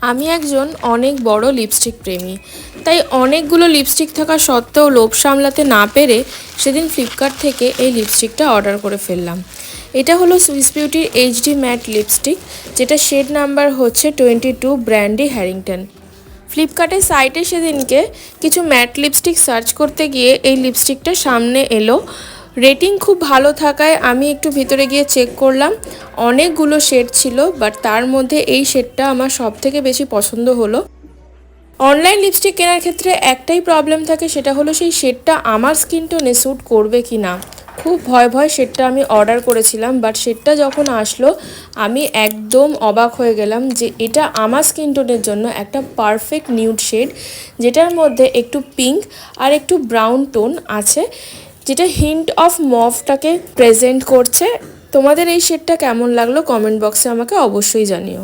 আমি একজন অনেক বড় লিপস্টিক প্রেমী, তাই অনেকগুলো লিপস্টিক থাকা সত্ত্বেও লোভ সামলাতে না পেরে সেদিন ফ্লিপকার্ট থেকে এই লিপস্টিকটা অর্ডার করে ফেললাম। এটা হলো সুইস বিউটির এইচডি ম্যাট লিপস্টিক, যেটা শেড নাম্বার হচ্ছে 22 ব্র্যান্ডি হ্যারিংটন। ফ্লিপকার্টের সাইটে সেদিনকে কিছু ম্যাট লিপস্টিক সার্চ করতে গিয়ে এই লিপস্টিকটা সামনে এলো। রেটিং খুব ভালো থাকায় আমি একটু ভিতরে গিয়ে চেক করলাম। অনেকগুলো শেড ছিল, বাট তার মধ্যে এই শেডটা আমার সবথেকে বেশি পছন্দ হলো। অনলাইন লিপস্টিক কেনার ক্ষেত্রে একটাই প্রবলেম থাকে, সেটা হলো সেই শেডটা আমার স্কিন টোনে স্যুট করবে কি না। খুব ভয় শেডটা আমি অর্ডার করেছিলাম, বাট শেডটা যখন আসলো আমি একদম অবাক হয়ে গেলাম যে এটা আমার স্কিন টোনের জন্য একটা পারফেক্ট নিউড শেড, যেটার মধ্যে একটু পিঙ্ক আর একটু ব্রাউন টোন আছে, যেটা হিন্ট অফ মভটাকে প্রেজেন্ট করছে। তোমাদের এই শেডটা কেমন লাগলো কমেন্ট বক্সে আমাকে অবশ্যই জানিও।